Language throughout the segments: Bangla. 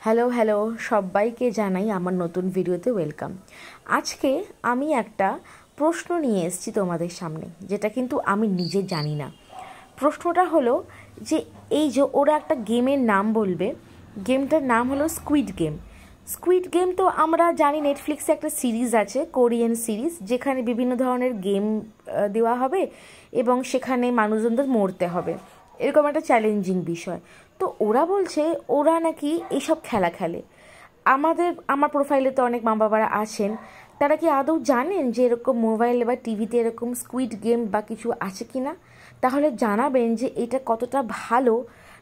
হ্যালো হ্যালো সবাইকে জানাই আমার নতুন ভিডিওতে ওয়েলকাম। আজকে আমি একটা প্রশ্ন নিয়ে এসেছি তোমাদের সামনে, যেটা কিন্তু আমি নিজে জানি না। প্রশ্নটা হলো যে এই যে ওরা একটা গেমের নাম বলবে, গেমটার নাম হলো স্কুইড গেম। স্কুইড গেম তো আমরা জানি, নেটফ্লিক্সে একটা সিরিজ আছে, কোরিয়ান সিরিজ, যেখানে বিভিন্ন ধরনের গেম দেওয়া হবে এবং সেখানে মানুষজনদের মরতে হবে, এরকম একটা চ্যালেঞ্জিং বিষয়। তো ওরা বলছে ওরা নাকি এইসব খেলা খেলে। আমার প্রোফাইলে তো অনেক মা বাবারা আছেন, তারা কি আদৌ জানেন যে এরকম মোবাইলে বা টিভিতে এরকম স্কুইড গেম বা কিছু আছে কি না? তাহলে জানাবেন যে এটা কতটা ভালো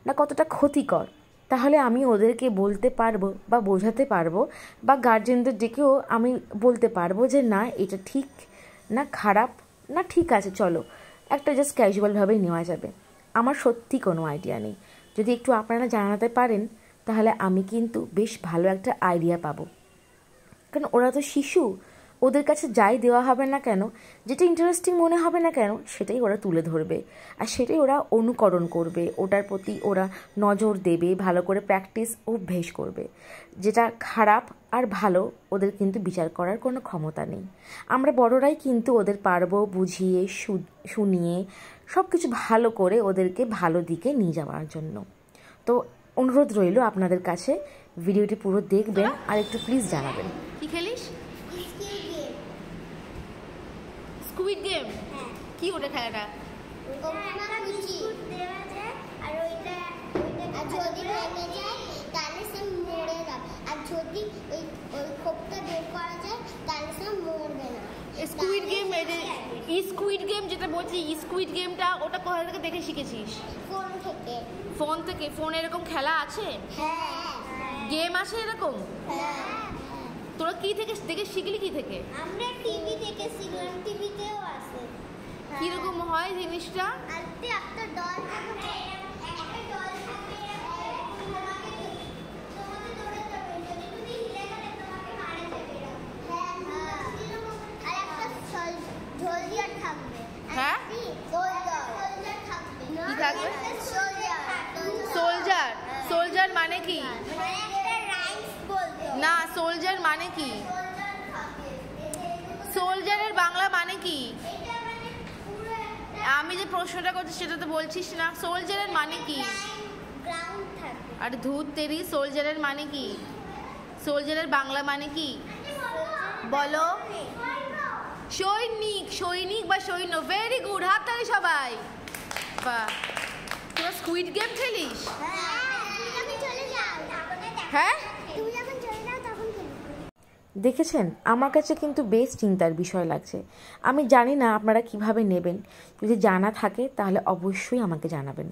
না কতটা ক্ষতিকর। তাহলে আমি ওদেরকে বলতে পারবো বা বোঝাতে পারবো, বা গার্জেনদের ডেকেও আমি বলতে পারবো যে না এটা ঠিক না খারাপ না ঠিক আছে, চলো একটা জাস্ট ক্যাজুয়ালভাবেই নেওয়া যাবে। আমার সত্যি কোনো আইডিয়া নেই। যদি একটু আপনারা জানাতে পারেন তাহলে আমি কিন্তু বেশ ভালো একটা আইডিয়া পাবো। কারণ ওরা তো শিশু, ওদের কাছে যাই দেওয়া হবে না কেন, যেটা ইন্টারেস্টিং মনে হবে না কেন, সেটাই ওরা তুলে ধরবে আর সেটাই ওরা অনুকরণ করবে, ওটার প্রতি ওরা নজর দেবে, ভালো করে প্র্যাকটিস অভ্যেস করবে। যেটা খারাপ আর ভালো ওদের কিন্তু বিচার করার কোনো ক্ষমতা নেই। আমরা বড়রাই কিন্তু ওদের পারবো বুঝিয়ে শুনিয়ে সব কিছু ভালো করে ওদেরকে ভালো দিকে নিয়ে যাওয়ার জন্য। তো অনুরোধ রইল আপনাদের কাছে, ভিডিওটি পুরো দেখবেন আর একটু প্লিজ জানাবেন। কি খেলিস? Squid game. কি ওটা খেলাটা? স্কুইড গেম, স্কুইড গেম যেটা বলছি, স্কুইড গেমটা ওটা কোথা থেকে দেখে শিখেছিস? ফোন থেকে। ফোন থেকে? ফোনে এরকম খেলা আছে? হ্যাঁ। গেম আছে এরকম? হ্যাঁ। তোরা কি থেকে দেখে শিখলি? কি থেকে? আমরা টিভি থেকে শিখলাম, টিভিতেও আছে। কিরকম হয় জিনিসটা? আজকে একটা দল থাকবে, একটা দল থাকবে, তোমাকে ধরে যাবে, যদি তুমি হিলে গেলে তোমাকে মারা যাবে। হ্যাঁ, আর একটা সোলজার থাকবে। হ্যাঁ, সোলজার থাকবে। কি থাকবে? সোলজার। সোলজার মানে কি? একটা রাইমস বলতে হবে। না, সোলজার মানে কি? সোলজারের বাংলা মানে কি? এটা মানে পুরো একটা আমি যে প্রশ্নটা করছি সেটা তো বলছিস না। সোলজারের মানে কি? গ্রাউন্ড থাকে। আর ধূত তেরি, সোলজারের মানে কি? সোলজারের বাংলা মানে কি বলো? সৈনিক। সৈনিক বা সৈন্য। ভেরি গুড, হাত তালি সবাই। বাহ, তোরা স্কুইড গেম খেলিস? হ্যাঁ, দেখেছেন, আমার কাছে কিন্তু বেশ চিন্তার বিষয় লাগছে। আমি জানি না আপনারা কিভাবে নেবেন। যদি জানা থাকে তাহলে অবশ্যই আমাকে জানাবেন।